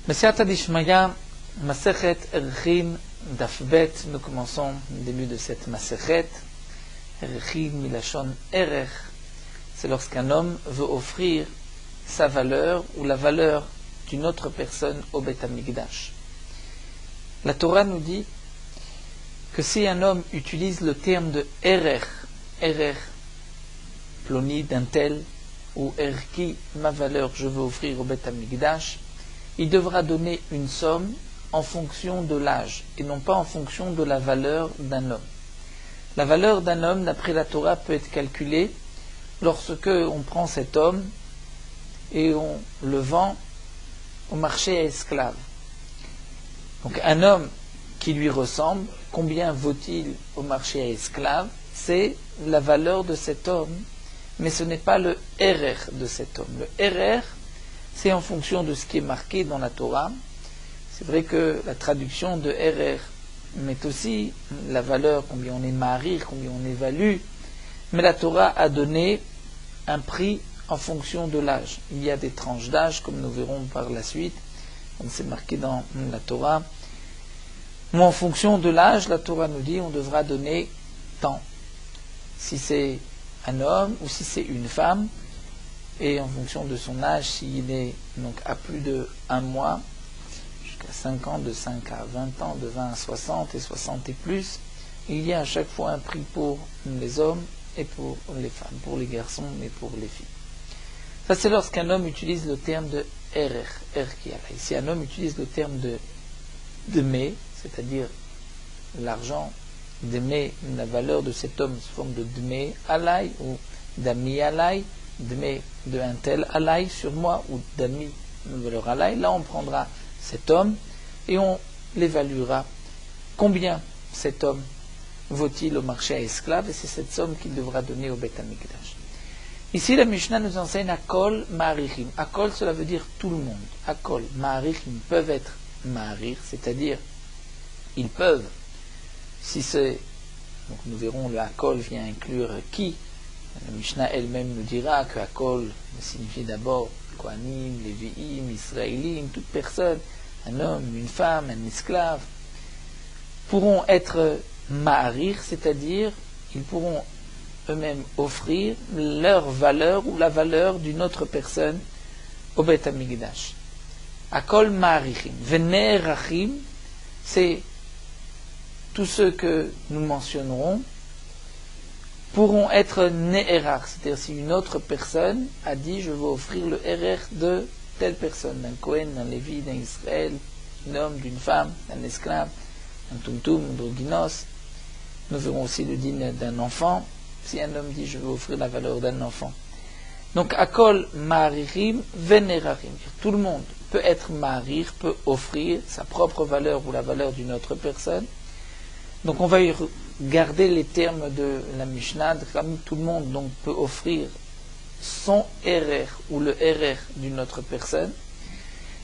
Messiata Dishmaya, Masechet Erchin Daf Bet, nous commençons le début de cette Masechet. Erchin Milachon Erech, c'est lorsqu'un homme veut offrir sa valeur ou la valeur d'une autre personne au Beth Amikdash. La Torah nous dit que si un homme utilise le terme de Erech, ploni d'un tel, ou Erki, ma valeur, je veux offrir au Beth Amikdash, il devra donner une somme en fonction de l'âge et non pas en fonction de la valeur d'un homme. La valeur d'un homme, d'après la Torah, peut être calculée lorsque on prend cet homme et on le vend au marché à esclaves. Donc un homme qui lui ressemble, combien vaut-il au marché à esclaves? C'est la valeur de cet homme, mais ce n'est pas le erer de cet homme. Le erer, c'est en fonction de ce qui est marqué dans la Torah. C'est vrai que la traduction de erer met aussi la valeur, combien on est marir, combien on évalue, mais la Torah a donné un prix en fonction de l'âge. Il y a des tranches d'âge, comme nous verrons par la suite, comme c'est marqué dans la Torah. Mais en fonction de l'âge, la Torah nous dit on devra donner tant. Si c'est un homme ou si c'est une femme, et en fonction de son âge, s'il est donc à plus de 1 mois, jusqu'à 5 ans, de 5 à 20 ans, de 20 à 60 et 60 et plus, il y a à chaque fois un prix pour les hommes et pour les femmes, pour les garçons et pour les filles. Ça, c'est lorsqu'un homme utilise le terme de erkiala. Si un homme utilise le terme de deme, c'est-à-dire l'argent, deme, la valeur de cet homme sous forme de deme alay ou dami alay, deme de un tel alay sur moi ou dami de valeur alay, là on prendra cet homme et on l'évaluera. Combien cet homme vaut-il au marché à esclaves? Et c'est cette somme qu'il devra donner au Beth Amikdash. Ici la Mishnah nous enseigne Akol Ma'arichim. Akol, cela veut dire tout le monde. Akol Ma'arichim peuvent être Ma'arich, c'est-à-dire ils peuvent, si c'est, donc nous verrons le Akol vient inclure qui. La Mishnah elle-même nous dira que Akol signifie d'abord Kohanim, Lévi'im, Israélim, toute personne, un homme, une femme, un esclave, pourront être ma'arir, c'est-à-dire ils pourront eux-mêmes offrir leur valeur ou la valeur d'une autre personne au Beth Amikdash. Akol ma'arichim. Venerachim, c'est tous ceux que nous mentionnerons pourront être ne'erach, c'est-à-dire si une autre personne a dit je veux offrir le erer de telle personne, d'un Kohen, d'un Lévi, d'un Israël, d'un homme, d'une femme, d'un esclave, d'un tumtum, d'un droginos. Nous verrons aussi le din d'un enfant, si un homme dit je veux offrir la valeur d'un enfant. Donc akol ma'aririm venerachim, tout le monde peut être ma'arir, peut offrir sa propre valeur ou la valeur d'une autre personne. Donc on va y garder les termes de la Mishnah, comme tout le monde donc peut offrir son erer ou le erer d'une autre personne,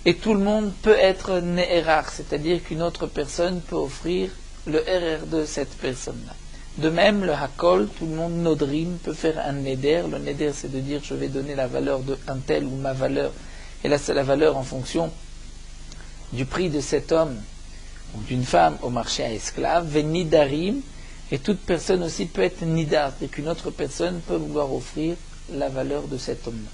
et tout le monde peut être ne'erach, c'est-à-dire qu'une autre personne peut offrir le erer de cette personne-là. De même, le hakol, tout le monde nodrim peut faire un neder. Le neder, c'est de dire je vais donner la valeur de un tel ou ma valeur, et là c'est la valeur en fonction du prix de cet homme ou d'une femme au marché à esclaves, venidarim, et toute personne aussi peut être nidar, c'est-à-dire qu'une autre personne peut vouloir offrir la valeur de cet homme-là.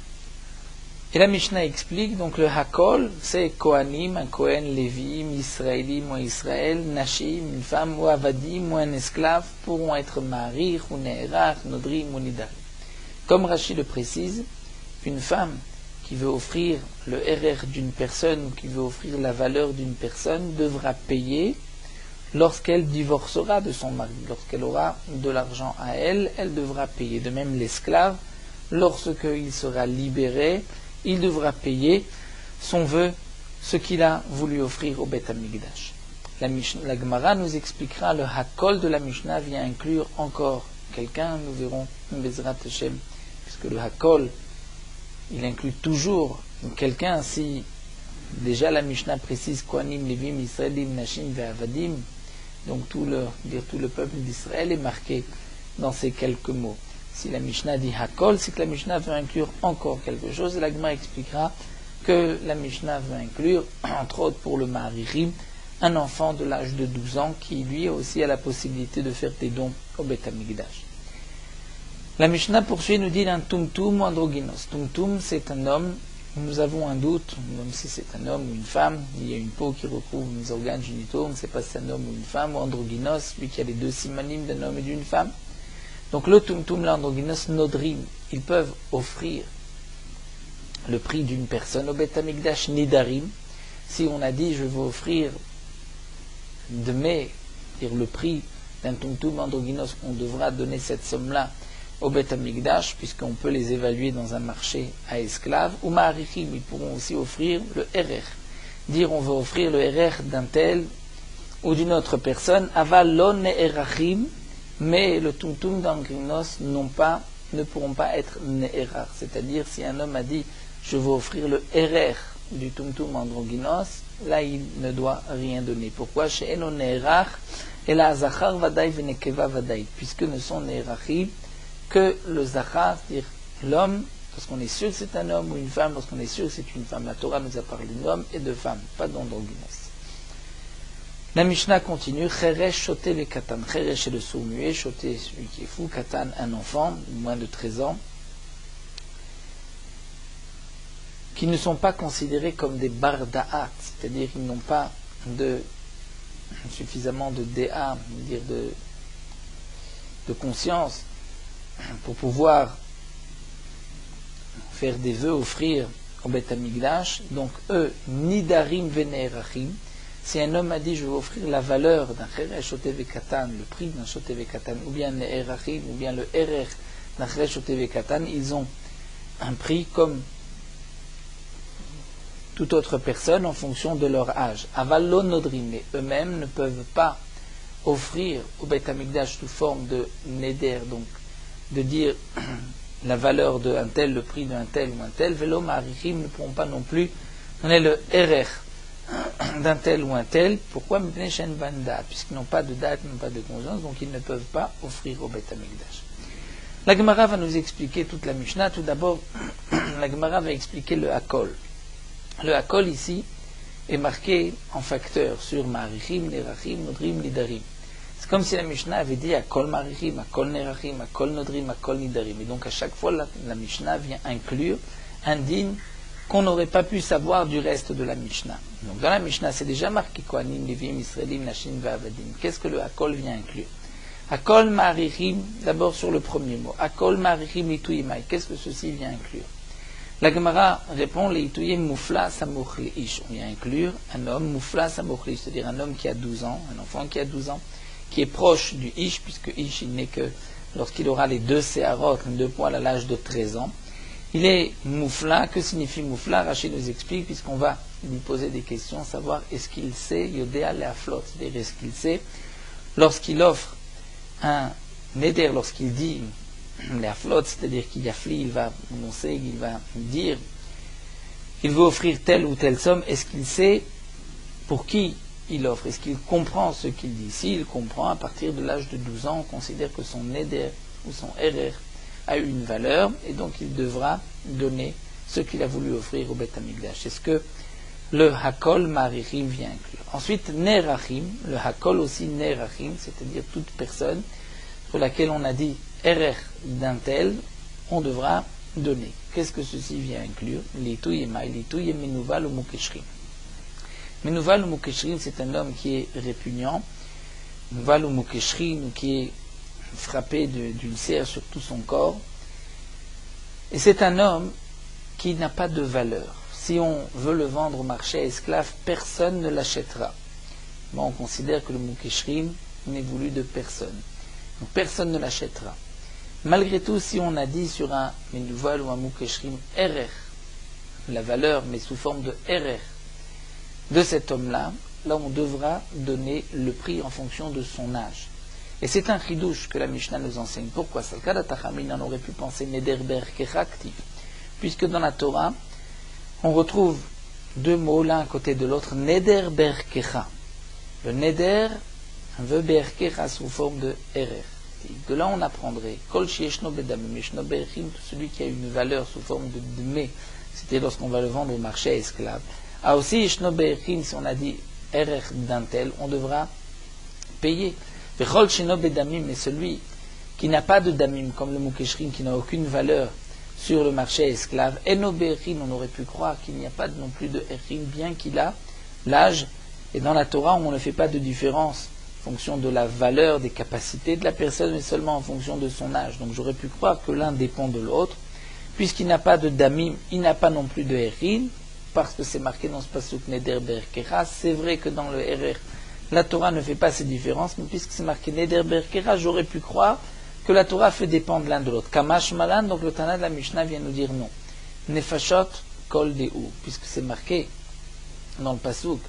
Et la Mishnah explique, donc le hakol, c'est Kohanim, un Kohen, Lévi, Israélim ou Israël, Nashim, une femme, ou Avadim, ou un esclave, pourront être marir, ou ne'erach, nodrim, ou nidar. Comme Rashi le précise, une femme qui veut offrir le erer d'une personne ou qui veut offrir la valeur d'une personne devra payer lorsqu'elle divorcera de son mari. Lorsqu'elle aura de l'argent à elle, elle devra payer. De même l'esclave, lorsqu'il sera libéré, il devra payer son vœu, ce qu'il a voulu offrir au Beth Amikdash. La Gemara nous expliquera le hakol de la Mishnah vient inclure encore quelqu'un, nous verrons Bezrat Hashem, puisque le hakol il inclut toujours quelqu'un. Si déjà la Mishnah précise Kohanim, Lévim, Israélim, Nashim, Ve'avadim, donc tout le peuple d'Israël est marqué dans ces quelques mots. Si la Mishnah dit Hakol, c'est que la Mishnah veut inclure encore quelque chose, et la Gemara expliquera que la Mishnah veut inclure, entre autres pour le Ma'arichim, un enfant de l'âge de 12 ans qui lui aussi a la possibilité de faire des dons au Beth Amikdash. La Mishnah poursuit et nous dit un tumtum ou androgynos. Tumtum, c'est un homme, nous avons un doute, même si c'est un homme ou une femme, il y a une peau qui recouvre les organes génitaux, on ne sait pas si c'est un homme ou une femme, ou androgynos, lui qui a les deux simonymes d'un homme et d'une femme. Donc le tumtum, l'androgynos, nodrim, ils peuvent offrir le prix d'une personne au Beth Amikdash nidarim. Si on a dit je veux offrir de mai, c'est-à-dire le prix d'un tumtum androgynos, on devra donner cette somme-là au Beth Amikdash, puisqu'on peut les évaluer dans un marché à esclaves, ou ma'arichim, ils pourront aussi offrir le RR. Dire on veut offrir le RR d'un tel ou d'une autre personne, aval lo ne'erachim, mais le tumtum d'androgynos ne pourront pas être ne'erach. C'est-à-dire si un homme a dit je veux offrir le RR du tumtum androgynos, là il ne doit rien donner. Pourquoi? Chez Eno ne'erach, et la zachar vadaï venekeva vadaï, puisque ne sont ne'erachim que le zachar, c'est-à-dire l'homme, lorsqu'on est sûr que c'est un homme, ou une femme, lorsqu'on est sûr que c'est une femme. La Torah nous a parlé d'homme et de femme, pas d'androgynos. La Mishnah continue, Cheresh shoté ve katan. Cheresh est le sourd muet, shoté celui qui est fou, katan un enfant, moins de 13 ans, qui ne sont pas considérés comme des barda'at, c'est-à-dire qu'ils n'ont pas suffisamment de dé'a, dire de conscience, pour pouvoir faire des vœux, offrir au Beth Amikdash. Donc eux, nidarim vene'erachim. Si un homme a dit je vais offrir la valeur d'un cheresh shoté ve katan, le prix d'un shoté ve katan, ou bien ne'erachim, ou bien le RR d'un cheresh shoté ve katan, ils ont un prix comme toute autre personne en fonction de leur âge. Aval lo nodrim, mais eux-mêmes ne peuvent pas offrir au Beth Amikdash sous forme de neder, donc de dire la valeur d'un tel, le prix d'un tel ou un tel. Velo ma'arichim ne pourront pas non plus donner le RR d'un tel ou un tel. Pourquoi? Puisqu'ils n'ont pas de date, n'ont pas de conscience, donc ils ne peuvent pas offrir au Beth Amikdash. La Gemara va nous expliquer toute la Mishnah. Tout d'abord, la Gemara va expliquer le Hakol. Le Hakol ici est marqué en facteur sur Ma'arichim, Nerachim, Nodrim, Nidarim. C'est comme si la Mishnah avait dit Hakol Ma'arichim, Hakol Nerachim, Hakol Nodrim, Hakol Nidarim. Et donc à chaque fois, la Mishnah vient inclure un din qu'on n'aurait pas pu savoir du reste de la Mishnah. Donc dans la Mishnah, c'est déjà marqué Kohanim, Levim, Israélim, Nashim, Va'avadim. Qu'est-ce que le Hakol vient inclure? Hakol Ma'arichim, d'abord sur le premier mot. Hakol Ma'arichim Ituyimai. Qu'est-ce que ceci vient inclure? La Gemara répond les Ituyim Moufla Samoch Ish. On vient inclure un homme Moufla Samoch Ish, c'est-à-dire un homme qui a 12 ans, un enfant qui a 12 ans, qui est proche du Ish, puisque Ish il n'est que lorsqu'il aura les deux séharot, les deux poils à l'âge de 13 ans. Il est Moufla. Que signifie Moufla? Rachid nous explique, puisqu'on va lui poser des questions, savoir est-ce qu'il sait Yodéa Leaflot, c'est-à-dire est-ce qu'il sait, lorsqu'il offre un Neder, lorsqu'il dit Leaflot, c'est-à-dire qu'il yafli, il va annoncer, il va dire qu'il veut offrir telle ou telle somme, est-ce qu'il sait pour qui il offre? Est-ce qu'il comprend ce qu'il dit? S'il comprend, à partir de l'âge de 12 ans, on considère que son Neder ou son RR a une valeur, et donc il devra donner ce qu'il a voulu offrir au Beth Amikdash. C'est ce que le Hakol Ma'arichim vient inclure. Ensuite, Nerachim, le Hakol aussi Nerachim, c'est-à-dire toute personne pour laquelle on a dit RR d'un tel, on devra donner. Qu'est-ce que ceci vient inclure? L'Ituyemai, l'Ituyem Menouval ou Mukeshrim. Menouval ou Mukeshrim, c'est un homme qui est répugnant. Menouval ou Mukeshrim, qui est frappé d'ulcère sur tout son corps. Et c'est un homme qui n'a pas de valeur. Si on veut le vendre au marché à esclaves, personne ne l'achètera. Bon, on considère que le Mukeshrim n'est voulu de personne. Donc personne ne l'achètera. Malgré tout, si on a dit sur un Menouval ou un Mukeshrim RR, la valeur, mais sous forme de RR, de cet homme-là, là on devra donner le prix en fonction de son âge. Et c'est un chidouche que la Mishnah nous enseigne. Pourquoi? Salkada Tachamin, on aurait pu penser Neder Berkecha actif, puisque dans la Torah, on retrouve deux mots l'un à côté de l'autre, Neder Berkecha. Le Neder veut Berkecha sous forme de RR. De là on apprendrait Kol Shieshno Bedam Meshno Berchim, celui qui a une valeur sous forme de dmé, c'était lorsqu'on va le vendre au marché à esclaves. Ah aussi, Ishno Be'erim, si on a dit Erer d'un tel, on devra payer. Vechol Shino Bedamim, mais celui qui n'a pas de damim, comme le Mukeshrin, qui n'a aucune valeur sur le marché à esclaves, Eno Be'erim, on aurait pu croire qu'il n'y a pas non plus de Erim, bien qu'il a l'âge. Et dans la Torah, on ne fait pas de différence en fonction de la valeur, des capacités de la personne, mais seulement en fonction de son âge. Donc j'aurais pu croire que l'un dépend de l'autre. Puisqu'il n'a pas de damim, il n'a pas non plus de erin, parce que c'est marqué dans ce pasuk neder berkera. C'est vrai que dans le erer, la Torah ne fait pas ces différences, mais puisque c'est marqué neder berkera, j'aurais pu croire que la Torah fait dépendre l'un de l'autre. Kamash malan, donc le Tana de la Mishnah vient nous dire non. Nefashot kol deu, puisque c'est marqué dans le pasuk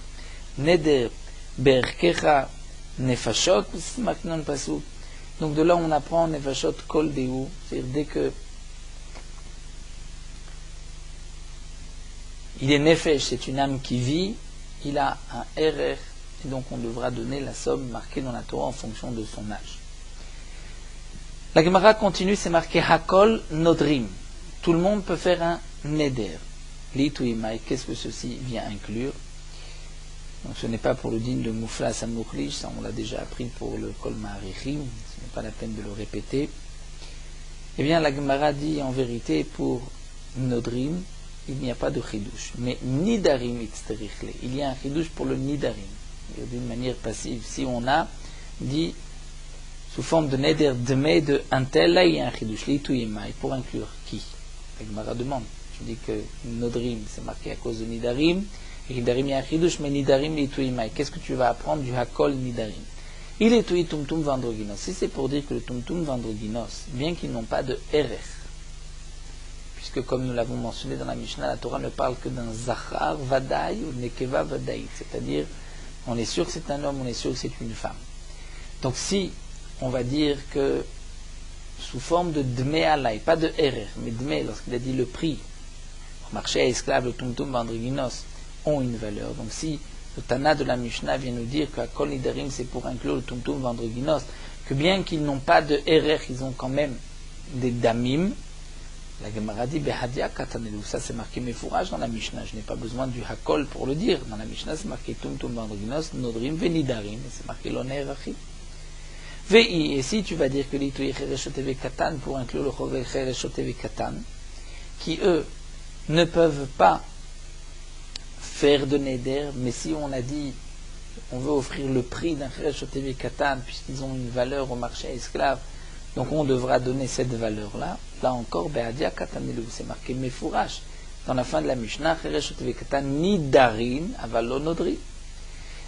neder berkera nefashot, c'est marqué dans le pasuk. Donc de là on apprend nefashot kol deu, c'est-à-dire dès que il est nefesh, c'est une âme qui vit, il a un erer, et donc on devra donner la somme marquée dans la Torah en fonction de son âge. La Gemara continue, c'est marqué Hakol Nodrim. Tout le monde peut faire un neder. L'ituimai, qu'est-ce que ceci vient inclure? Donc ce n'est pas pour le din de Mouflas à Mouklish, ça on l'a déjà appris pour le Kol Ma'arichim, ce n'est pas la peine de le répéter. Eh bien la Gemara dit en vérité pour Nodrim, il n'y a pas de chidouche. Mais nidarim itzterichle, il y a un chidouche pour le nidarim. D'une manière passive, si on a dit sous forme de neder deme de un tel, là il y a un chidouche, l'ituyimai, pour inclure qui? La Gemara demande. Je dis que nodrim c'est marqué à cause de nidarim, et nidarim il y a un chidouche, mais nidarim l'ituyimai. Qu'est-ce que tu vas apprendre du hakol nidarim? Il est tuyi tumtum vandroginos. Si c'est pour dire que le tumtum vandroginos, bien qu'ils n'ont pas de erer, puisque comme nous l'avons mentionné dans la Mishnah, la Torah ne parle que d'un zachar vadaï ou nekeva vadaï, c'est-à-dire on est sûr que c'est un homme, on est sûr que c'est une femme. Donc si on va dire que sous forme de dme alay, pas de erer, mais dme, lorsqu'il a dit le prix, au marché à esclaves, le tumtum vandriginos ont une valeur. Donc si le Tana de la Mishnah vient nous dire qu'à kol nidarim c'est pour inclure le tumtum vandriginos, que bien qu'ils n'ont pas de erer, ils ont quand même des damim. La Gemara dit Behadia katanelu, ça c'est marqué mefourage dans la Mishnah. Je n'ai pas besoin du hakol pour le dire. Dans la Mishnah c'est marqué tumtum vandriginos nodrim venidarim, et c'est marqué l'onerachi. Vei, et si tu vas dire que l'ituy chereshotev katan pour inclure le chove chereshotev katan, qui eux ne peuvent pas faire de neder, mais si on a dit on veut offrir le prix d'un chereshotev katan puisqu'ils ont une valeur au marché esclave, donc on devra donner cette valeur-là. Là encore, Be'adia Katanelu, c'est marqué Mefourash. Dans la fin de la Mishnah, Chereshotev Katan Nidarin, Avalo Nodri.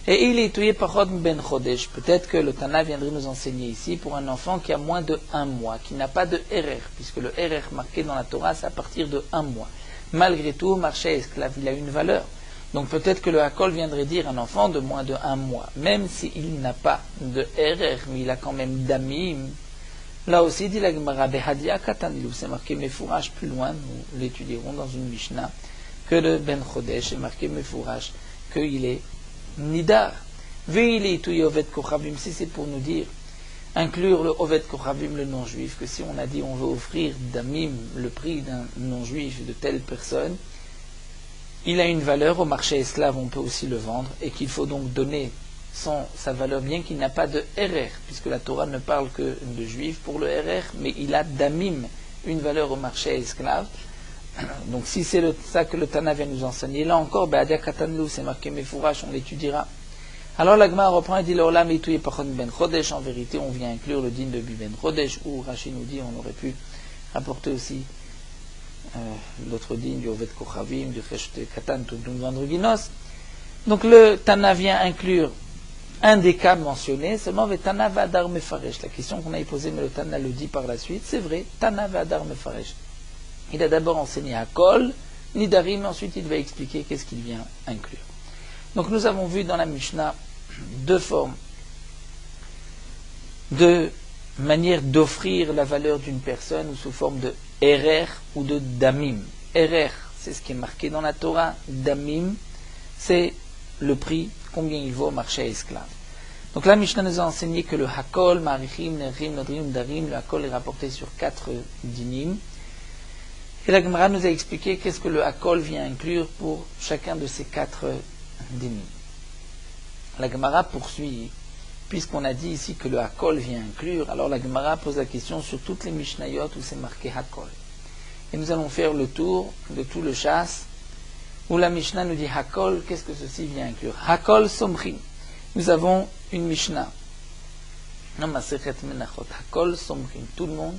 Et il est tué par Ben Chodesh. Peut-être que le Tana viendrait nous enseigner ici pour un enfant qui a moins de 1 mois, qui n'a pas de RR, puisque le RR marqué dans la Torah, c'est à partir de 1 mois. Malgré tout, marché esclave, il a une valeur. Donc peut-être que le Hakol viendrait dire un enfant de moins de 1 mois, même s'il n'a pas de RR, mais il a quand même damim. Là aussi, dit la Gemara, Behadia Katanilou, c'est marqué Mefourash plus loin, nous l'étudierons dans une Mishnah, que le Ben Chodesh est marqué Mefourash, qu'il est Nidar. Veili tu Oved Kochavim, si c'est pour nous dire, inclure le Oved Kochavim, le non-juif, que si on a dit on veut offrir Damim, le prix d'un non-juif de telle personne, il a une valeur, au marché esclave on peut aussi le vendre, et qu'il faut donc donner sa valeur, bien qu'il n'a pas de RR, puisque la Torah ne parle que de juifs pour le RR, mais il a damim, une valeur au marché esclave. Donc si c'est ça que le Tana vient nous enseigner, là encore, Be'adia Katanlu, c'est marqué Mefourash, on l'étudiera. Alors la Gemara reprend et dit l'Olam itouye pachon ben Chodesh, en vérité on vient inclure le din de Ben Chodesh, où Rashi nous dit on aurait pu rapporter aussi l'autre din du Oved Kochavim, du Cheshte Katan, Tumtum Vandruginos. Donc le Tana vient inclure un des cas mentionnés, seulement Tana Vadar Mefaresh. La question qu'on a posée, mais le Tana le dit par la suite, c'est vrai, Tana Vadar Mefaresh. Il a d'abord enseigné à Kol, Nidarim, ensuite il va expliquer qu'est-ce qu'il vient inclure. Donc nous avons vu dans la Mishnah deux formes, deux manières d'offrir la valeur d'une personne, ou sous forme de Erer ou de Damim. Erer, c'est ce qui est marqué dans la Torah, Damim, c'est le prix, combien il vaut au marché esclave. Donc la Mishnah nous a enseigné que le Hakol, Marichim, Nerim, Nodrim, Darim, le Hakol est rapporté sur 4 dinim. Et la Gemara nous a expliqué qu'est-ce que le Hakol vient inclure pour chacun de ces 4 dinim. La Gemara poursuit, puisqu'on a dit ici que le Hakol vient inclure, alors la Gemara pose la question sur toutes les Mishnayot où c'est marqué Hakol. Et nous allons faire le tour de tout le chasse, où la Mishnah nous dit Hakol, qu'est-ce que ceci vient inclure? Hakol Somchim. Nous avons une Mishnah. Masechet Menachot. Hakol Somchim. Tout le monde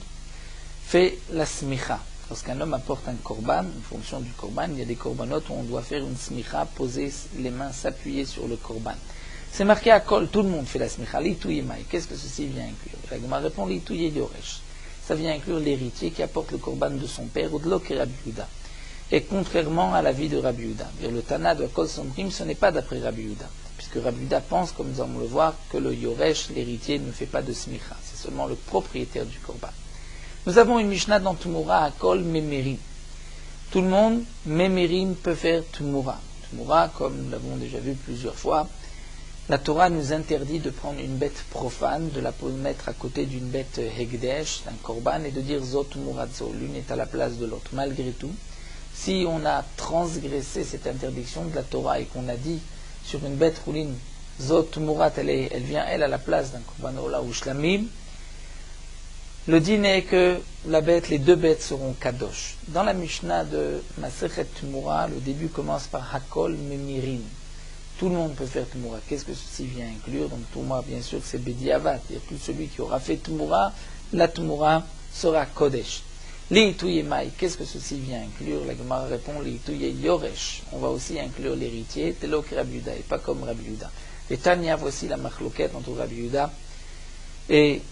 fait la smicha. Lorsqu'un homme apporte un korban, en fonction du korban, il y a des korbanotes où on doit faire une smicha, poser les mains, s'appuyer sur le korban. C'est marqué Hakol, tout le monde fait la smicha. L'itouye maï. Qu'est-ce que ceci vient inclure? La Gemara répond l'itouye yoresh. Ça vient inclure l'héritier qui apporte le korban de son père, ou de l'ok et Rabbi Yehuda. Et contrairement à l'avis de Rabbi Yehuda, le Tana de Hakol Somchim, ce n'est pas d'après Rabbi Yehuda, puisque Rabbi Yehuda pense, comme nous allons le voir, que le yoresh, l'héritier, ne fait pas de smicha. C'est seulement le propriétaire du korban. Nous avons une Mishnah dans Tumura, Hakol Memerim. Tout le monde, Memerim, peut faire Tumura. Tumura, comme nous l'avons déjà vu plusieurs fois, la Torah nous interdit de prendre une bête profane, de la mettre à côté d'une bête Hegdesh, d'un korban, et de dire Zot Muradzo. L'une est à la place de l'autre. Malgré tout, si on a transgressé cette interdiction de la Torah et qu'on a dit sur une bête rouline, Zot Murat, elle vient elle à la place d'un korban Ola ou Shlamim, le din est que les 2 bêtes seront kadosh. Dans la Mishnah de Masechet Tumura, le début commence par Hakol Memirim. Tout le monde peut faire Tumura. Qu'est-ce que ceci vient inclure? Donc Tumura, bien sûr, c'est Bediavat. C'est-à-dire que celui qui aura fait Tumura, la Tumura sera Kodesh. L'Itouye Maï, qu'est-ce que ceci vient inclure? La Gemara répond l'Itouye Yoresh. On va aussi inclure l'héritier, Telo que Rabbi Yehuda, et pas comme Rabbi Yehuda. Et Tanya, voici la machloket entre Rabbi Yehuda et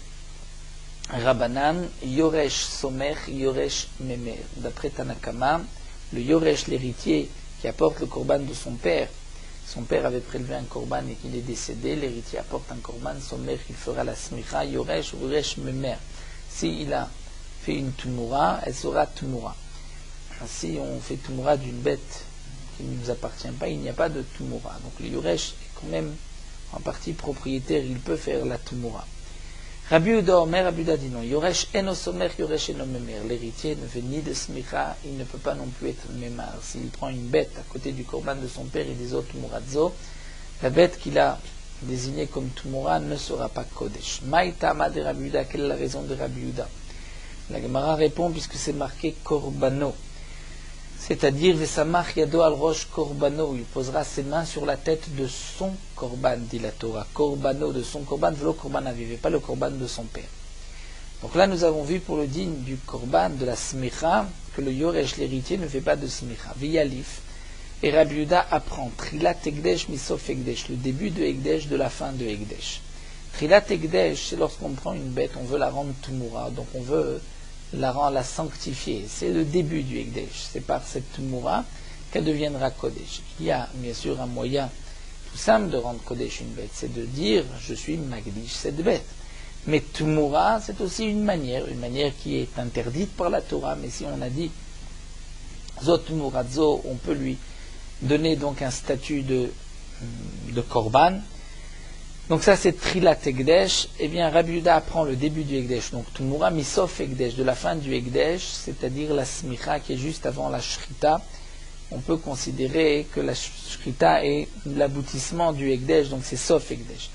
Rabbanan, Yoresh Somer, Yoresh Memer. D'après Tanakama, le Yoresh, l'héritier, qui apporte le korban de son père avait prélevé un korban et qu'il est décédé, l'héritier apporte un korban, Somer, il fera la smicha, Yoresh, Yoresh Memer. S'il a fait une tumura, elle sera tumura. Si on fait tumura d'une bête qui ne nous appartient pas, il n'y a pas de tumura. Donc le Yoresh est quand même en partie propriétaire, il peut faire la tumura. Rabbi Yehuda Omer, Rabbi Yehuda dit non. Yoresh eno somer, Yoresh eno memer. L'héritier ne fait ni de smicha, il ne peut pas non plus être memar. S'il prend une bête à côté du korban de son père et des autres muradzo, la bête qu'il a désignée comme tumura ne sera pas kodesh. Maïtama de Rabbi Yehuda, quelle est la raison de Rabbi Yehuda? La Gemara répond puisque c'est marqué korbano. C'est-à-dire, Vesamach yado al rosh korbano, il posera ses mains sur la tête de son korban, dit la Torah. Korbano, de son korban, velo korban aviv, pas le korban de son père. Donc là, nous avons vu pour le din du korban, de la smicha, que le yoresh, l'héritier, ne fait pas de smicha. Viyalif, et Rabbi Yehuda apprend, Trilat Egdesh misof Egdesh, le début de Egdesh, de la fin de Egdesh. Trilat Egdesh, c'est lorsqu'on prend une bête, on veut la rendre tumura, donc on veut la sanctifier. C'est le début du Ekdesh. C'est par cette Tumura qu'elle deviendra Kodesh. Il y a bien sûr un moyen tout simple de rendre Kodesh une bête, c'est de dire je suis Magdish cette bête. Mais Tumura, c'est aussi une manière qui est interdite par la Torah, mais si on a dit Zot Muradzo, on peut lui donner donc un statut de Korban. Donc ça c'est Trilat Ekdesh, et bien Rabbi Yehuda apprend le début du Ekdesh, donc Tumura Misof Ekdesh, de la fin du Ekdesh, c'est-à-dire la Smicha qui est juste avant la Shrita. On peut considérer que la Shrita est l'aboutissement du Ekdesh, donc c'est Sof Ekdesh.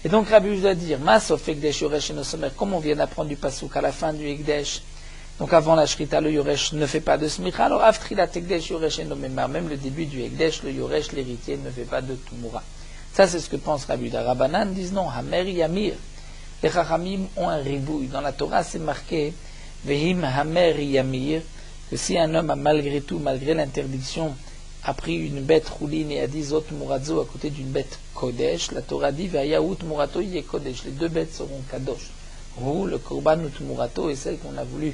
Et donc Rabbi Yehuda dire, Ma Sof Ekdesh Yoresh et Nosomer, comme on vient d'apprendre du Pasuk à la fin du Ekdesh, donc avant la Shrita, le Yoresh ne fait pas de Smicha, alors Av Trilat Ekdesh Yoresh et Nomemar, même le début du Ekdesh, le Yoresh, l'héritier, ne fait pas de Tumura. Ça, c'est ce que pense Rabbi Yehuda. Rabbanan disent non, Hamer Yamir. Les Chachamim ont un ribouille. Dans la Torah, c'est marqué Vehim Hamer Yamir, que si un homme a malgré tout, malgré l'interdiction, a pris une bête rouline et a dit Zot Muradzo à côté d'une bête Kodesh, la Torah dit Vayaout Murato Yé Kodesh. Les 2 bêtes seront Kadosh. Ou le Korban ou Murato et celle qu'on a voulu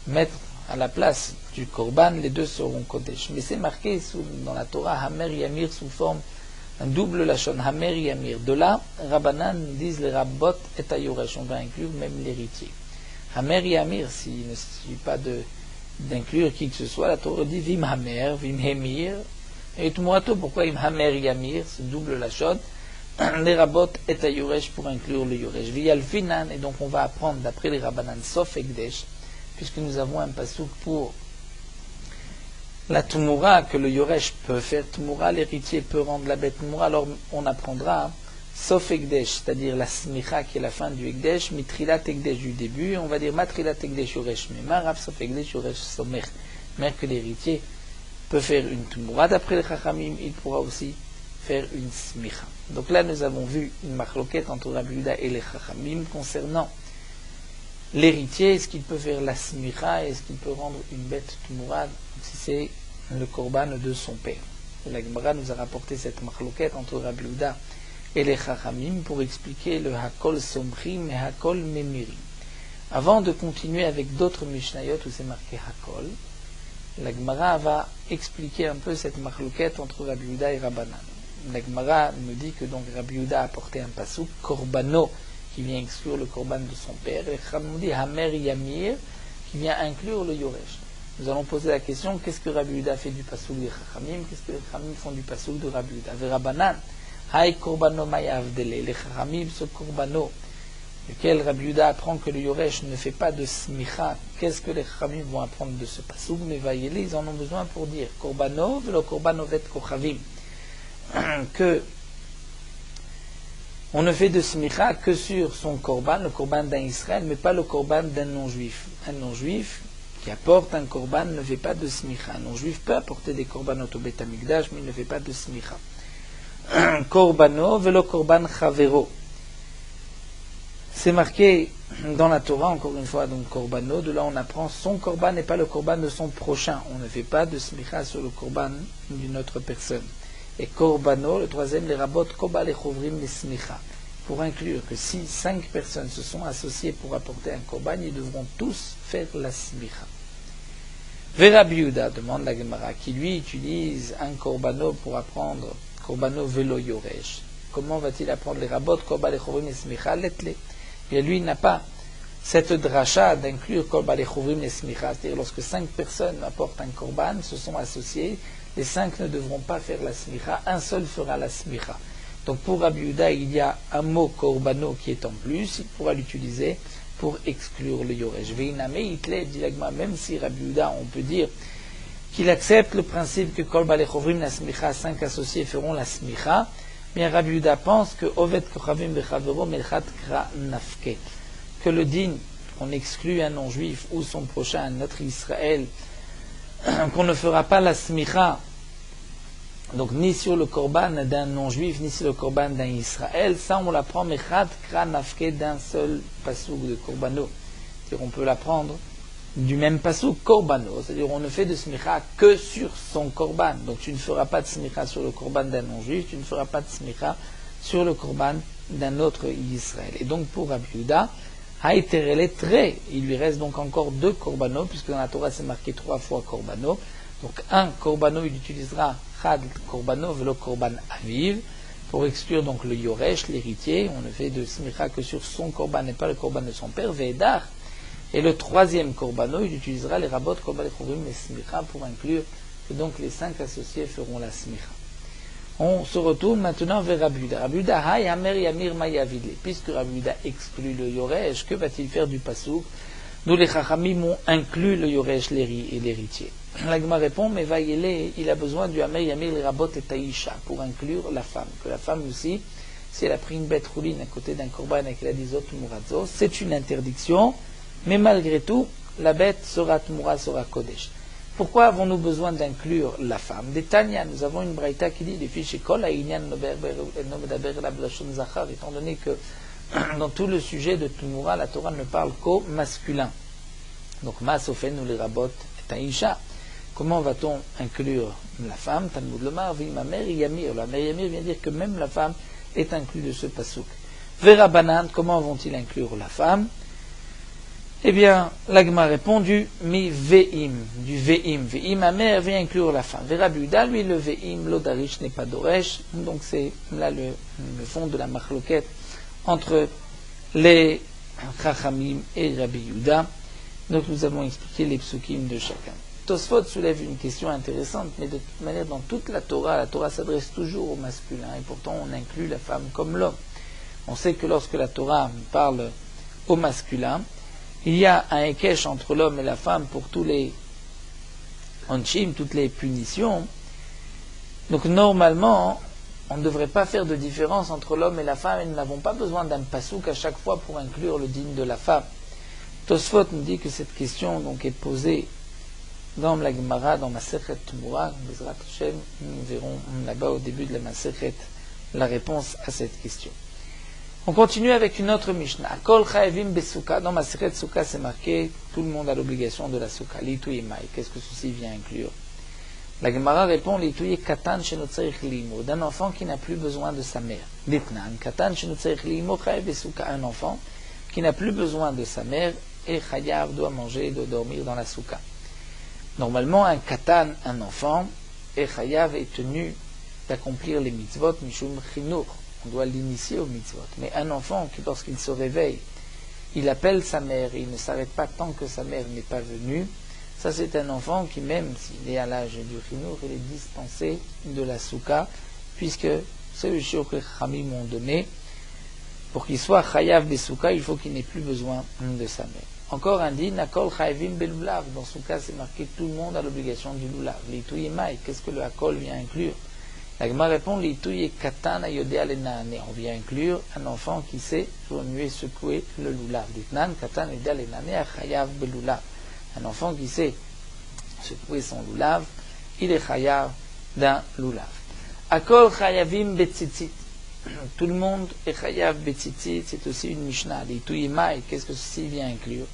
mettre à la place du Korban, les 2 seront Kodesh. Mais c'est marqué dans la Torah Hamer Yamir sous forme un double lachon, Hamer Yamir. De là, Rabbanan disent les Rabbot et Ayoresh, on va inclure même l'héritier. Hamer Yamir, s'il ne suffit pas d'inclure qui que ce soit, la Torah dit Vim Hamer, Vim Hemir, et tout moito, pourquoi Im Hamer Yamir, ce double lachon, les Rabbot et Ayoresh pour inclure le Yoresh. Viyal Finan, et donc on va apprendre d'après les Rabbanan, sauf Ekdesh, puisque nous avons un pasuk pour la Tumura, que le Yoresh peut faire Tumura, l'héritier peut rendre la bête Tumura, alors on apprendra, sauf Ekdesh, c'est-à-dire la Smicha qui est la fin du Ekdesh, Mitrilat Ekdesh du début, on va dire Matrilat Ekdesh Yoresh Memar, Rav sauf Ekdesh Yoresh Somer, mais que l'héritier peut faire une Tumura. D'après les Chachamim, il pourra aussi faire une Smicha. Donc là, nous avons vu une marloquette entre Rabbi Yehuda et les Chachamim concernant l'héritier, est-ce qu'il peut faire la Smicha, est-ce qu'il peut rendre une bête Tumura, si c'est le korban de son père. La Gemara nous a rapporté cette marloquette entre Rabbi Yehuda et les Chachamim pour expliquer le Hakol Somrim et Hakol Memirim. Avant de continuer avec d'autres Mishnayot où c'est marqué Hakol, la Gemara va expliquer un peu cette marloquette entre Rabbi Yehuda et Rabbanan. La Gemara nous dit que donc Rabbi Yehuda a apporté un pasuk, Korbano, qui vient exclure le korban de son père, et Chachamim dit Hamer Yamir, qui vient inclure le Yoresh. Nous allons poser la question, qu'est-ce que Rabbi Yehuda fait du pasuk des Chachamim, qu'est-ce que les Chachamim font du pasuk de Rabbi Yehuda? Verabanan, Hay Korbano Mayavdele, les Chachamim, ce Korbano, lequel Rabbi Yehuda apprend que le Yoresh ne fait pas de smicha, qu'est-ce que les Chachamim vont apprendre de ce pasuk? Mais Vayeli, ils en ont besoin pour dire Korbano, velo Korbanovet Kochavim, que on ne fait de smicha que sur son korban, le korban d'un Israël, mais pas le korban d'un non-juif. Un non-juif qui apporte un korban ne fait pas de smicha. Un non-juif peut apporter des korbanot au Beth Amikdash, mais il ne fait pas de smicha. Korbano velo korban chavero. C'est marqué dans la Torah, encore une fois, donc korbano, de là on apprend son korban n'est pas le korban de son prochain. On ne fait pas de smicha sur le korban d'une autre personne. Et Korbano, le troisième, les rabot Koba les Chovrim les Smicha, pour inclure que si 5 personnes se sont associées pour apporter un Korban, ils devront tous faire la Smicha. Rabbi Yehuda, demande la Gemara, qui lui utilise un Korbano pour apprendre Korbano Velo Yoresh. Comment va-t-il apprendre les rabot Koba les Chovrim les Smicha? Let-les. Et lui, il n'a pas cette dracha d'inclure Koba les Chovrim les Smicha, c'est-à-dire lorsque 5 personnes apportent un Korban, se sont associées, les 5 ne devront pas faire la smicha, un seul fera la smicha. Donc pour Rabbi Yehuda, il y a un mot korbano qui est en plus, il pourra l'utiliser pour exclure le yoresh. Veiname itle dit l'agma, même si Rabbi Yehuda, on peut dire qu'il accepte le principe que kol balei chovrim la smicha, 5 associés feront la smicha, mais Rabbi Yehuda pense que ovet kochavim bechavero melchat kra nafke, que le din, qu'on exclut un non-juif ou son prochain, un autre Israël, qu'on ne fera pas la smicha, donc ni sur le korban d'un non-juif, ni sur le korban d'un Israël, ça on l'apprend mechat kra nafke d'un seul pasuk de korbano. C'est-à-dire on peut l'apprendre du même pasuk korbano, c'est-à-dire on ne fait de smicha que sur son korban. Donc tu ne feras pas de smicha sur le korban d'un non-juif, tu ne feras pas de smicha sur le korban d'un autre Israël. Et donc pour Rabbi Yehuda, il lui reste donc encore 2 korbanos, puisque dans la Torah c'est marqué 3 fois korbano. Donc un korbano, il utilisera chad korbano velo korban aviv, pour exclure donc le yoresh, l'héritier. On ne fait de smicha que sur son korban et pas le korban de son père, ve'edar. Et le 3e korbano, il utilisera les rabot korban et chovrim et smicha pour inclure que donc les 5 associés feront la smicha. On se retourne maintenant vers Rabbi Yehuda. Rabbi Yehuda, hay amer yamir mayavile. Puisque Rabbi Yehuda exclut le yoresh, que va-t-il faire du pasuk? Nous les chachamim ont inclus le yoresh et l'héritier. L'agma répond, mais vaïele, il a besoin du amer yamir les rabot et taïcha pour inclure la femme. Que la femme aussi, si elle a pris une bête rouline à côté d'un korban et qu'elle a dit zot murazo, c'est une interdiction, mais malgré tout, la bête sera tmura, sera kodesh. Pourquoi avons-nous besoin d'inclure la femme? Des Tanya, nous avons une braïta qui dit les fiches école à Inyan Nomedaber la Blachon Zachar, étant donné que dans tout le sujet de Tumura, la Torah ne parle qu'au masculin. Donc Masofen ou les rabot est un isha. Comment va-t-on inclure la femme? Talmud Lomar, ma mère Yamir. La mère Yamir vient dire que même la femme est inclue de ce pasuk. Vera Banan, comment vont-ils inclure la femme? Eh bien, l'agma répond du mi ve'im, du ve'im. Ve'im, amer, vient inclure la femme. Vera Yehuda, lui, le ve'im, l'odarish n'est pas doresh. Donc c'est là le fond de la marloquette entre les Chachamim et Rabbi Yehuda. Donc nous avons expliqué les psukim de chacun. Tosfot soulève une question intéressante, mais de toute manière, dans toute la Torah s'adresse toujours au masculin, et pourtant on inclut la femme comme l'homme. On sait que lorsque la Torah parle au masculin, il y a un ékesh entre l'homme et la femme pour tous les onchim, toutes les punitions. Donc normalement, on ne devrait pas faire de différence entre l'homme et la femme, et nous n'avons pas besoin d'un pasouk à chaque fois pour inclure le digne de la femme. Tosfot nous dit que cette question donc est posée dans la Gemara, dans Masechet Tmura, Bezrat Hashem, nous verrons là-bas au début de la Masechet la réponse à cette question. On continue avec une autre Mishnah. Kol Chayavim Besouka, dans Masechet Souka c'est marqué, tout le monde a l'obligation de la Souka. L'Itouye Maï, qu'est-ce que ceci vient inclure? La Gemara répond, l'Itouye Katan Shenotzerich Limo, d'un enfant qui n'a plus besoin de sa mère. Ditnan, Katan Shenotzerich Limo Chayav Besouka, un enfant qui n'a plus besoin de sa mère, et Chayav doit manger, doit dormir dans la Souka. Normalement, un katan, un enfant, et chayav est tenu d'accomplir les mitzvot, mishum chinour. On doit l'initier aux mitzvot. Mais un enfant, qui lorsqu'il se réveille, il appelle sa mère, et il ne s'arrête pas tant que sa mère n'est pas venue, ça c'est un enfant qui, même s'il est à l'âge du chinour, il est dispensé de la souka, puisque c'est le shiur que les Chachamim ont donné. Pour qu'il soit chayav des souka, il faut qu'il n'ait plus besoin de sa mère. Encore un din, akol chayavim belulav. Dans ce cas, c'est marqué tout le monde a l'obligation du lulav. L'itouye maï, qu'est-ce que le akol vient inclure? La Gemara répond, l'itouye katan ayodé alenane. On vient inclure un enfant qui sait remuer, secouer le lulav. Ditnan katan ayodé alenane achayav belulav. Un enfant qui sait secouer son lulav, il est chayav d'un lulav. Akol chayavim betzitzit. Tout le monde est chayav betzitzit, c'est aussi une mishnah. L'itouye maï, qu'est-ce que ceci vient inclure?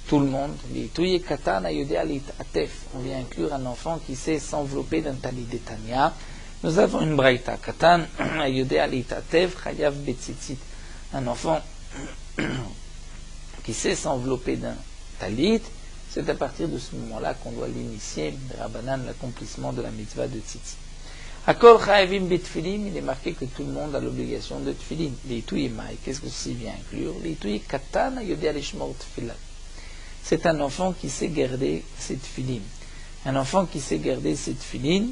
Tout le monde. L'itouye katan ayodé alit atef. On vient inclure un enfant qui sait s'envelopper d'un talit d'Etania. Nous avons une braïta. Katan ayodé alit atef, chayav betzitzit. Un enfant qui sait s'envelopper d'un talit, c'est à partir de ce moment-là qu'on doit l'initier, Rabbanan, l'accomplissement de la mitzvah de tzitzit. Akol chayavim betfilim, il est marqué que tout le monde a l'obligation de tfilim. L'itouye maï, qu'est-ce que ceci vient inclure? L'itouye katan ayodé alishmor tfilat. C'est un enfant qui sait garder ses tfilim. Un enfant qui sait garder ses tfilim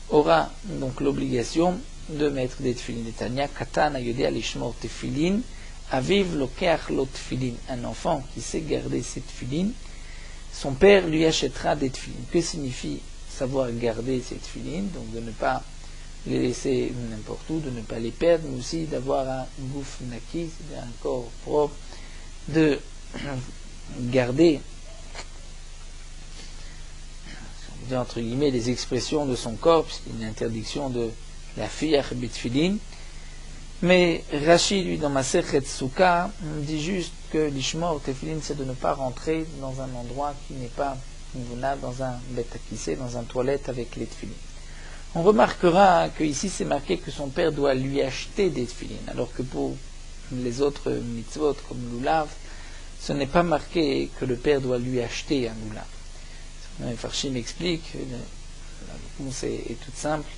aura donc l'obligation de mettre des tfilin. Netanya katan ayodé alishmor tfilin, aviv lokeach lo tfilin. Un enfant qui sait garder ses tfilin, son père lui achètera des tfilin. Que signifie savoir garder ses tfilin? Donc de ne pas les laisser n'importe où, de ne pas les perdre, mais aussi d'avoir un gouf naki, c'est-à-dire un corps propre, de garder, on dit entre guillemets, les expressions de son corps, puisqu'il y a une interdiction de la fiach bitfilin. Mais Rashi, lui, dans Masechet Souka, dit juste que l'ishmor tefilin, c'est de ne pas rentrer dans un endroit qui n'est pas convenable, dans un betakissé, dans un toilette avec les tefilin. On remarquera qu'ici c'est marqué que son père doit lui acheter des tefilin, alors que pour les autres mitzvot comme l'ulav, ce n'est pas marqué que le père doit lui acheter un lulav. Farshim explique, la réponse est toute simple,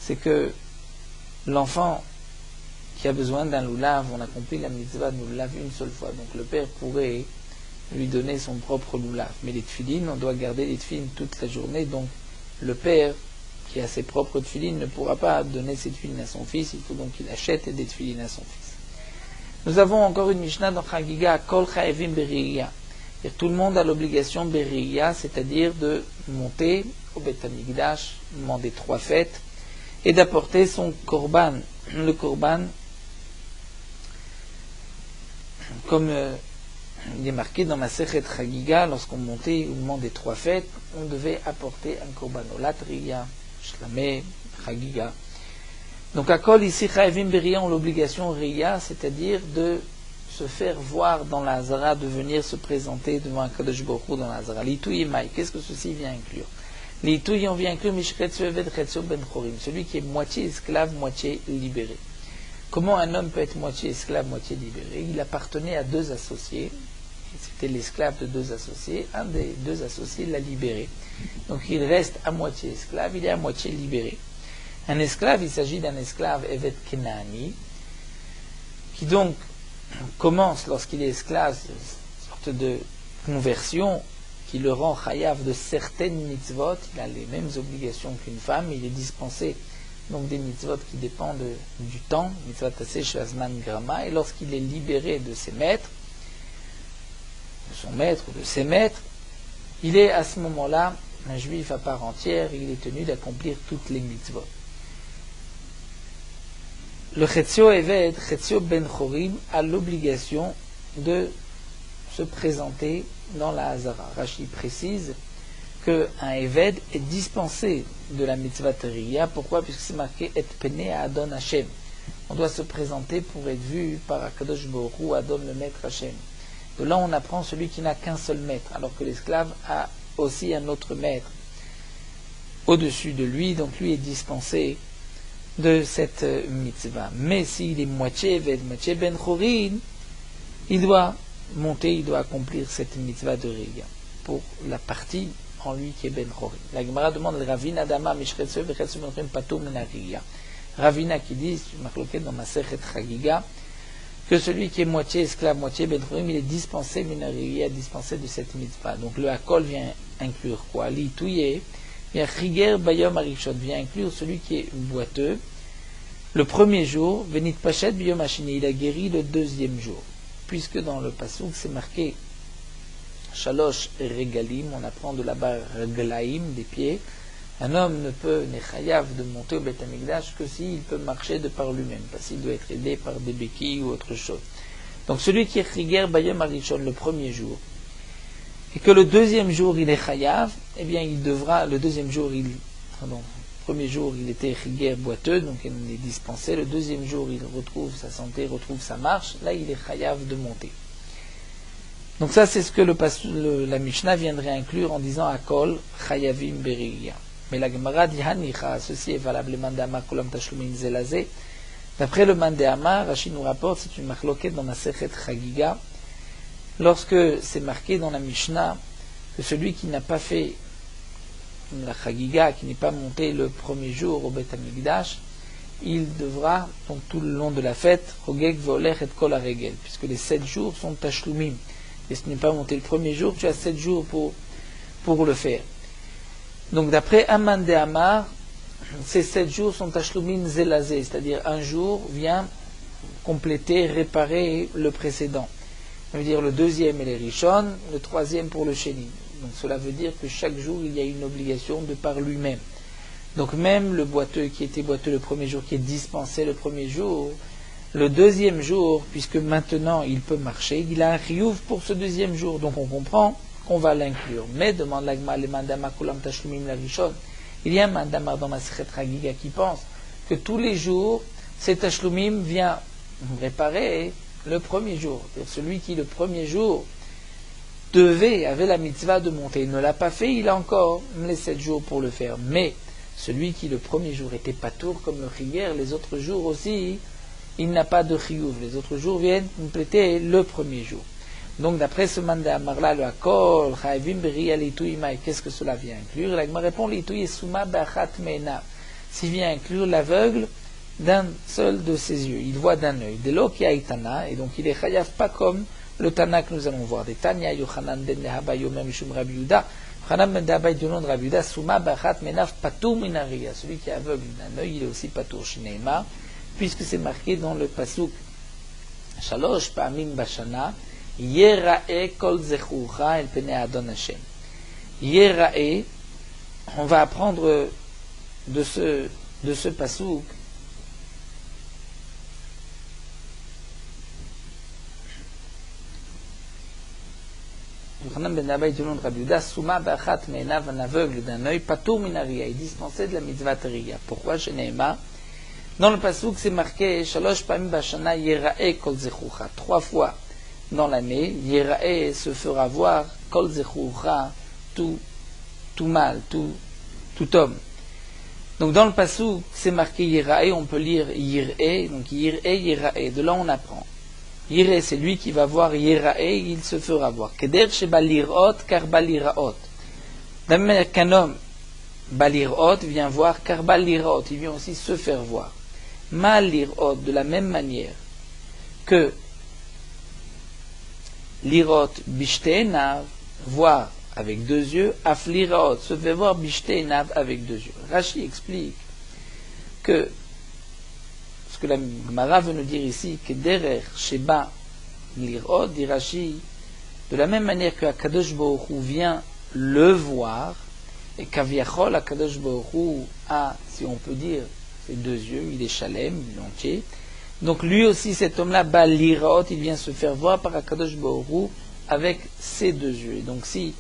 c'est que l'enfant qui a besoin d'un lulav, on accomplit la mitzvah de lulav une seule fois, donc le père pourrait lui donner son propre lulav. Mais les tefilin, on doit garder les tefilin toute la journée, donc le père qui a ses propres tefilin ne pourra pas donner ses tefilin à son fils, il faut donc qu'il achète des tefilin à son fils. Nous avons encore une Mishnah dans Chagiga, Kol Chayavim Beriya. Tout le monde a l'obligation Beriya, c'est-à-dire de monter au Beth Amikdash, demander 3 fêtes, et d'apporter son korban. Le korban, comme il est marqué dans ma Masechet Chagiga, lorsqu'on montait au moment des 3 fêtes, on devait apporter un korban. Olatriya, Shlamé, Chagiga. Donc à Kol ici, Chayavim Beriya ont l'obligation Riya, c'est-à-dire de se faire voir dans la Hazara, de venir se présenter devant un Kadosh Baruch Hu dans la Hazara. L'Itouye Maï, qu'est-ce que ceci vient inclure? L'Itouye, on vient inclure Mishketsu Evet Chetsu Ben Chorim, celui qui est moitié esclave, moitié libéré. Comment un homme peut être moitié esclave, moitié libéré? Il appartenait à 2 associés, c'était l'esclave de 2 associés, un des 2 associés l'a libéré. Donc il reste à moitié esclave, il est à moitié libéré. Un esclave, il s'agit d'un esclave Evet Kenani, qui donc commence, lorsqu'il est esclave, une sorte de conversion qui le rend chayav de certaines mitzvot. Il a les mêmes obligations qu'une femme, il est dispensé donc des mitzvot qui dépendent du temps, mitzvot assez shazman grama, et lorsqu'il est libéré de ses maîtres, de son maître ou de ses maîtres, il est à ce moment-là un juif à part entière, il est tenu d'accomplir toutes les mitzvot. Le Chetzio Eved, Chetzio Ben Chorim, a l'obligation de se présenter dans la Hazara. Rashi précise qu'un Eved est dispensé de la mitzvah Teriya. Pourquoi? Puisque c'est marqué Et Pene à Adon Hashem. On doit se présenter pour être vu par Akadosh Baruch Hu, Adon le maître Hashem. De là, on apprend celui qui n'a qu'un seul maître, alors que l'esclave a aussi un autre maître au-dessus de lui, donc lui est dispensé de cette mitzvah. Mais s'il est moitié Eved, moitié Ben Chorin, il doit monter, il doit accomplir cette mitzvah de Riya pour la partie en lui qui est Ben Chorin. La Gemara demande Ravina Dama Mishretsu Vechetsu Ben Chorin Patur Min Riya. Ravina qui dit, dans Masechet Chagiga, que celui qui est moitié esclave, moitié Ben Chorim, il est dispensé Min Riya, dispensé de cette mitzvah. Donc le Hakol vient inclure quoi? L'Itouye vient Chiger Bayom Arishot, vient inclure celui qui est boiteux. Le premier jour, Venit Pachet Biyom Hashini, il a guéri le deuxième jour. Puisque dans le Passouk, c'est marqué Shalosh Regalim, on apprend de là-bas Reglaim, des pieds. Un homme ne peut, n'est chayav de monter au Beth Amikdash que s'il peut marcher de par lui-même, parce qu'il doit être aidé par des béquilles ou autre chose. Donc celui qui est Chiger Bayom Arishon le premier jour, et que le deuxième jour il est chayav, eh bien il devra, le deuxième jour le premier jour il était Chiger boiteux, donc il est dispensé, le deuxième jour il retrouve sa santé, retrouve sa marche, là il est chayav de monter. Donc ça c'est ce que la Mishnah viendrait inclure en disant Akol Chayavim Beriya. Mais la Gemara dit Hanicha, ceci est valable le Mandéama Kulam Tashlumin Zelazé. D'après le Mandéama, Rashi nous rapporte, c'est une marloquette dans Masechet Chagiga, lorsque c'est marqué dans la Mishnah que celui qui n'a pas fait la Chagiga, qui n'est pas monté le premier jour au Beth Amikdash, il devra, donc tout le long de la fête, Hogeg Volech et Kol Haregel, puisque les 7 jours sont Tashlumim. Et ce n'est pas monté le premier jour, tu as 7 jours pour le faire. Donc d'après Amman de Amar, ces 7 jours sont Tashlumin Zelazé, c'est-à-dire un jour vient compléter, réparer le précédent. Ça veut dire le deuxième est les Rishon, le troisième pour le Sheni. Donc cela veut dire que chaque jour il y a une obligation de par lui-même. Donc même le boiteux qui était boiteux le premier jour, qui est dispensé le premier jour, le deuxième jour, puisque maintenant il peut marcher, il a un chiyuv pour ce deuxième jour. Donc on comprend qu'on va l'inclure. Mais, demande l'Agma, le mandama kulam tashlumim la rishon, il y a un mandama dans Masechet Chagiga qui pense que tous les jours, cet tashlumim vient réparer le premier jour. Celui qui le premier jour avait la mitzvah de monter, il ne l'a pas fait, il a encore les 7 jours pour le faire. Mais celui qui le premier jour était patour comme le chiger, les autres jours aussi, il n'a pas de chiyuv. Les autres jours viennent compléter le premier jour. Donc d'après ce mandat Amarla, le Akol, Chayavim Beriya L'Itouy Maï, qu'est-ce que cela vient inclure? La Gemara répond L'Itouy Souma Bachat Meina. S'il vient inclure l'aveugle d'un seul de ses yeux, il voit d'un œil. Delo qui a Itana, et donc il est Chayav pas comme le Tana que nous allons voir. Des Tanya Yochanan Ben Lehaba Yomem Mishum Rabbi Yuda. Yochanan Ben Lehaba du nom de Rabbi Yuda, Souma Bachat Menaf Patou Minariya. Celui qui est aveugle d'un œil, il est aussi Patou Shineima, puisque c'est marqué dans le Pasuk Shalosh Pa'amim Bashana. Yerae kol zechurcha el pene Adon Hashem. Yerae, on va apprendre de ce pasouk Yochanan ben Abba du nom de Rabbi Yuda, Souma bachat me'enav, un aveugle d'un œil, patur minariya, est dispensé de la mitzvah teriya. Pourquoi chez Nehema? Dans le pasouk c'est marqué Shalosh pa'amim bashana yerae kol zechurcha. 3 fois dans l'année, Yerae se fera voir Kol Zechurcha, tout mal, tout homme. Donc dans le passouk, c'est marqué Yerae, on peut lire Yir'e, donc Yir'e, Yerae. De là on apprend. Yir'e, c'est lui qui va voir Yerae, il se fera voir. Keder Sheba Lir'ot, car Baliraot. De la même manière qu'un homme, Balir'ot, vient voir, car Baliraot, il vient aussi se faire voir. Mal Lir'ot, de la même manière que Lirot bishtenav, voir avec 2 yeux, afliraot, se fait voir bishtenav avec 2 yeux. Rashi explique que ce que la Gemara veut nous dire ici, que derrière Sheba Lirot, dit Rashi, de la même manière que Akadosh Baruch Hu vient le voir, Et Kaviachol, Akadosh Baruch Hu a, si on peut dire, ses deux yeux, il est Shalem, il est entier. Donc lui aussi, cet homme-là, Baliraot, il vient se faire voir par Akadosh Baruch Hu avec ses deux yeux. Et donc si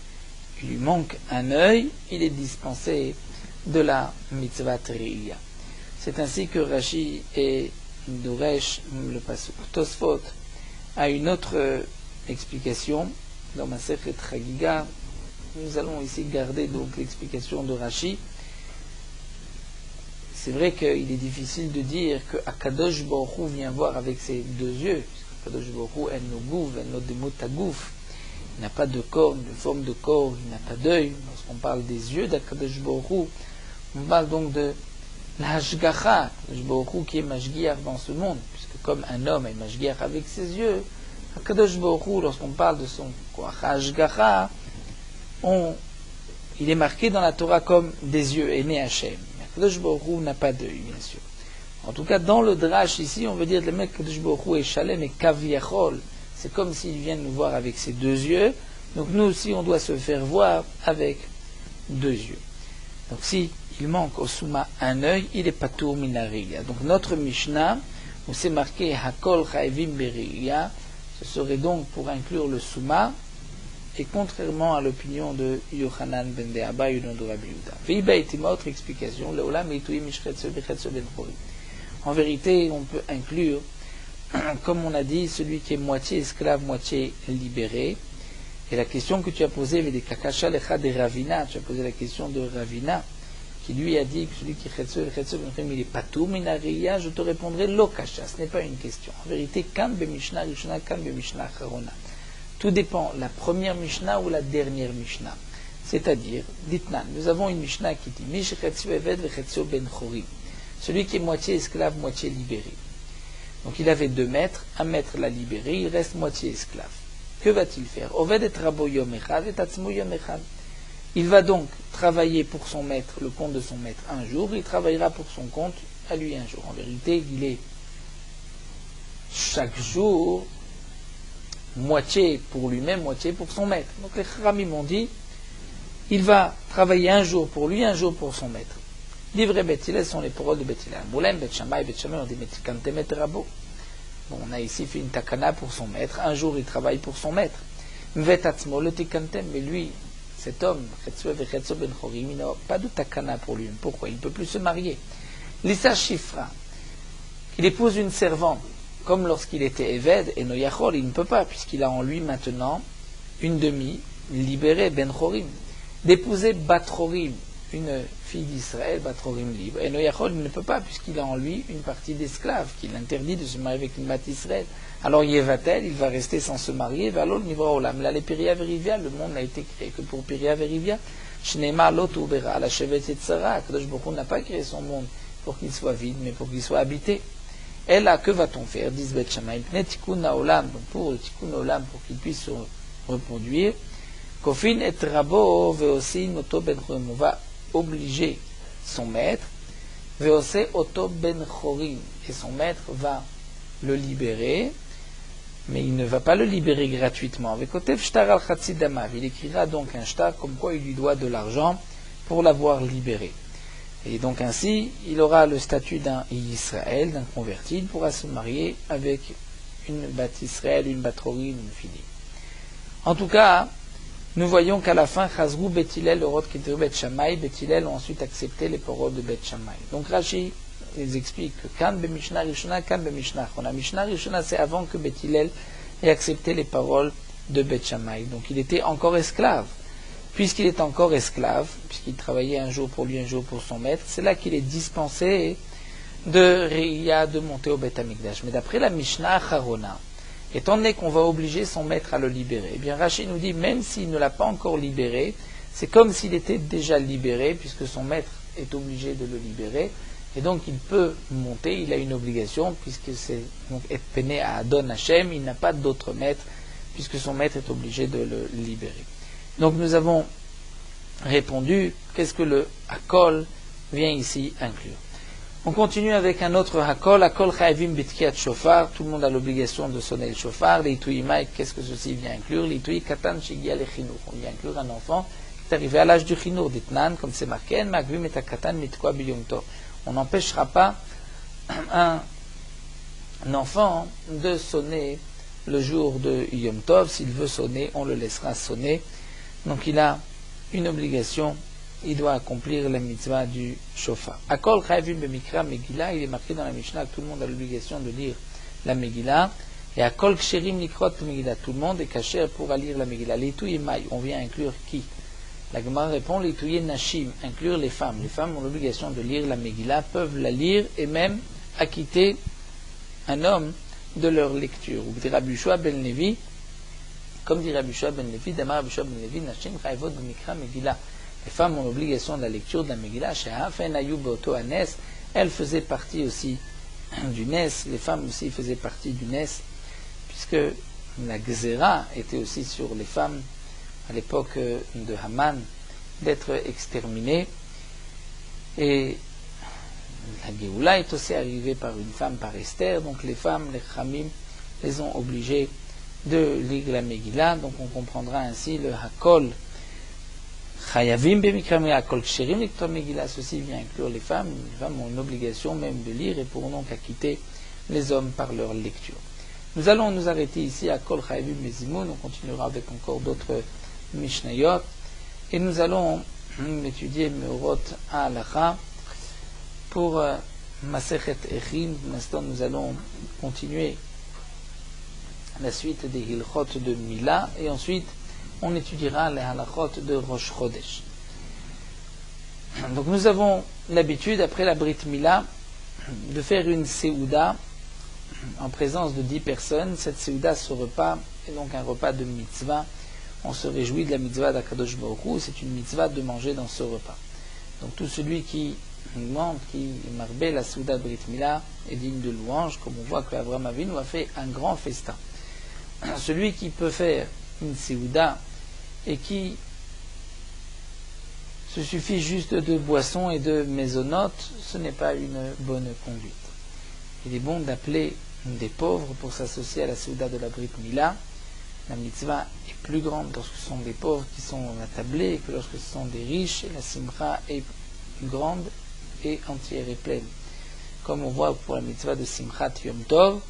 il lui manque un œil, il est dispensé de la mitzvah Re'iyah. C'est ainsi que Rashi et Doresh, le pasuk Tosfot, a une autre explication dans Masechet Chagiga. Nous allons ici garder donc l'explication de Rashi. C'est vrai qu'il est difficile de dire que Akadosh Baruch Hu vient voir avec ses deux yeux, puisque Akadosh Baruch Hu en no gouf, en no demotagouf. Il n'a pas de corps, de forme de corps, il n'a pas d'œil. Lorsqu'on parle des yeux d'Akadosh Baruch Hu, on parle donc de la Hashgacha, Akadosh Baruch Hu qui est Mashgiach dans ce monde, puisque comme un homme est Mashgiach avec ses yeux, Akadosh Baruch Hu, lorsqu'on parle de son Hashgacha, il est marqué dans la Torah comme des yeux, Ene Hashem. Akadosh Baruch Hu n'a pas d'œil, bien sûr. En tout cas, dans le drash ici, on veut dire que le mec Akadosh Baruch Hu est Shalem et Kaviachol. C'est comme s'il vient nous voir avec ses deux yeux. Donc nous aussi, on doit se faire voir avec deux yeux. Donc si il manque au Souma un œil, il est Patour Minariya. Donc notre Mishnah, où c'est marqué Hakol Chaevim Beriya, ce serait donc pour inclure le Souma, et contrairement à l'opinion de Yochanan ben Deaba et de Rabbi Yehuda. Veiba etima, autre explication, Leolam Eituim Mishchetzo Bechetzo Ben Chorim. En vérité, on peut inclure, comme on a dit, celui qui est moitié esclave, moitié libéré. Et la question que tu as posée, des Kakasha Lecha de Ravina, tu as posé la question de Ravina, qui lui a dit que celui qui est Chetzo Ben Chorim, il est Patour Minariya, je te répondrai Lokasha, ce n'est pas une question. En vérité, Kan be Mishnah Rishona, Kan be Mishnah Acharona. Tout dépend, la première Mishnah ou la dernière Mishnah. C'est-à-dire, dites-nous, nous avons une Mishnah qui dit Mish Chetzo Eved vechetzo Ben Chorim. Celui qui est moitié esclave, moitié libéré. Donc il avait 2 maîtres, un maître l'a libéré, il reste moitié esclave. Que va-t-il faire? Oved et Rabo Yom Echad et Tatzmo Yom Echad. Il va donc travailler pour son maître, le compte de son maître, un jour, il travaillera pour son compte à lui un jour. En vérité, il est chaque jour moitié pour lui-même, moitié pour son maître. Donc les Khamim m'ont dit, il va travailler un jour pour lui, un jour pour son maître. Livré Bet Hillel sont les paroles de Bet Hillel. Moulem, Bet Shammai, Bet Shammai, on dit Metikantem et Rabo. Bon, on a ici fait une takana pour son maître. Un jour, il travaille pour son maître. Mvet Atzmo, le Tikantem, mais lui, cet homme, Chetzo vechetzo Ben Chorim, il n'a pas de takana pour lui. Pourquoi? Il ne peut plus se marier. Lissa Shifra, qu'il épouse une servante, comme lorsqu'il était Eved, et Noyachol, il ne peut pas, puisqu'il a en lui maintenant une demi libérée, Ben Chorim. D'épouser Bat Chorim, une fille d'Israël, Bat Chorim libre. Et Noyachol, il ne peut pas, puisqu'il a en lui une partie d'esclaves, qui l'interdit de se marier avec une Bat Israël. Alors Yevatel, il va rester sans se marier, Valol Nivra Olam. Là, les Péria Verivia, le monde n'a été créé que pour Péria Verivia. Shnema Lot Ubera, la Shevet Yetzara, Kadosh Baruch Hu n'a pas créé son monde pour qu'il soit vide, mais pour qu'il soit habité. Et là, que va-t-on faire? Disent Bet Shammai, Pne Tikkun Haolam, donc pour le Tikkun Haolam, pour qu'il puisse se reproduire, Kofin et Rabo veosin Oto Ben Chorim, on va obliger son maître, veose Oto Ben Chorim, et son maître va le libérer, mais il ne va pas le libérer gratuitement. Avec Otev Shtar al Chatzi Damav, il écrira donc un shtar comme quoi il lui doit de l'argent pour l'avoir libéré. Et donc ainsi, il aura le statut d'un Israël, d'un converti, il pourra se marier avec une Bat Israël, une Bat Chorim, une fille. En tout cas, nous voyons qu'à la fin, Chazrou Bet Hillel, le Rod Keteru Bet Shammai, Bet Hillel ont ensuite accepté les paroles de Bet Shammai. Donc Rashi les explique que Kan be Mishnah Rishona, Kan be Mishnah Achona. Mishnah Rishona, c'est avant que Bet Hillel ait accepté les paroles de Bet Shammai. Donc il était encore esclave. Puisqu'il est encore esclave, puisqu'il travaillait un jour pour lui, un jour pour son maître, c'est là qu'il est dispensé de Re'iyah, de monter au Beth Amikdash. Mais d'après la Mishnah Acharona, étant donné qu'on va obliger son maître à le libérer, eh bien Rashi nous dit, même s'il ne l'a pas encore libéré, c'est comme s'il était déjà libéré, puisque son maître est obligé de le libérer, et donc il peut monter, il a une obligation, puisque c'est donc être peiné à Adon Hashem, il n'a pas d'autre maître, puisque son maître est obligé de le libérer. Donc nous avons répondu, qu'est-ce que le Hakol vient ici inclure. On continue avec un autre Hakol, Hakol Chaevim Bitkiat Shofar, tout le monde a l'obligation de sonner le Shofar, l'Itui Maïk, qu'est-ce que ceci vient inclure, l'Itui Katan Shigia Lechinuch, on vient inclure un enfant c'est arrivé à l'âge du chinour, d'Itnan, comme c'est marqué, on n'empêchera pas un enfant de sonner le jour de Yom Tov. S'il veut sonner, on le laissera sonner. Donc il a une obligation, il doit accomplir la mitzvah du shofar. Akol chayavim b'mikra Megillah, il est marqué dans la Mishnah que tout le monde a l'obligation de lire la Megillah. Et Akol ksherim likrot Megillah, tout le monde est caché pour lire la Megillah. L'itouye maï, on vient inclure qui? La Gemara répond l'itouye nashim, inclure les femmes. Les femmes ont l'obligation de lire la Megillah, peuvent la lire et même acquitter un homme de leur lecture. Ou dit Rabbi Yoshua ben Levi, comme dit Rabbi Yoshua ben Levi, Damar Rabbi Yoshua ben Levi, Nashim chayvot b'mikra Megillah. Les femmes ont l'obligation de la lecture de la Megillah. She'afen ayu beoto hanes, elles faisaient partie aussi du Nes. Les femmes aussi faisaient partie du Nes, puisque la Gzera était aussi sur les femmes à l'époque de Haman d'être exterminées. Et la Géoula est aussi arrivée par une femme, par Esther. Donc les femmes, les Khamim, les ont obligées de lire la Megillah. Donc on comprendra ainsi le Hakol Chayavim b'mikra Megillah, Hakol ksherim liktor Megillah. Ceci vient inclure les femmes. Les femmes ont une obligation même de lire et pourront donc acquitter les hommes par leur lecture. Nous allons nous arrêter ici à Kol Chayavim Mezimoun. On continuera avec encore d'autres Mishnayot. Et nous allons étudier Meorot Halacha pour Masechet Echim. Pour l'instant, nous allons continuer la suite des Hilchot de Mila et ensuite on étudiera les Halachot de Rosh Chodesh. Donc nous avons l'habitude, après la Brit Mila, de faire une Seouda en présence de 10 personnes. Cette Seouda, ce repas, est donc un repas de mitzvah. On se réjouit de la mitzvah d'Akadosh Baruch Hu. C'est une mitzvah de manger dans ce repas. Donc tout celui qui demande, qui marbait la Seouda de Brit Mila est digne de louange, comme on voit que Abraham Avinu a fait un grand festin. Celui qui peut faire une Seouda et qui se suffit juste de boissons et de maisonnotes, ce n'est pas une bonne conduite. Il est bon d'appeler des pauvres pour s'associer à la Seouda de la Brit Mila. La mitzvah est plus grande lorsque ce sont des pauvres qui sont attablés que lorsque ce sont des riches, et la simcha est grande et entière et pleine. Comme on voit pour la mitzvah de Simchat Yom Tov,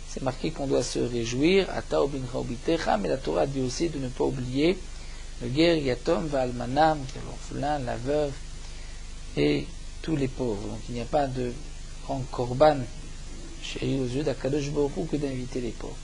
c'est marqué qu'on doit se réjouir, Ata ubincha ubitecha, mais la Torah dit aussi de ne pas oublier le ger, yatom, va'almanam, l'orphelin, la veuve et tous les pauvres. Donc il n'y a pas de grand korban chéri aux yeux d'Akadosh Baruch Hu que d'inviter les pauvres.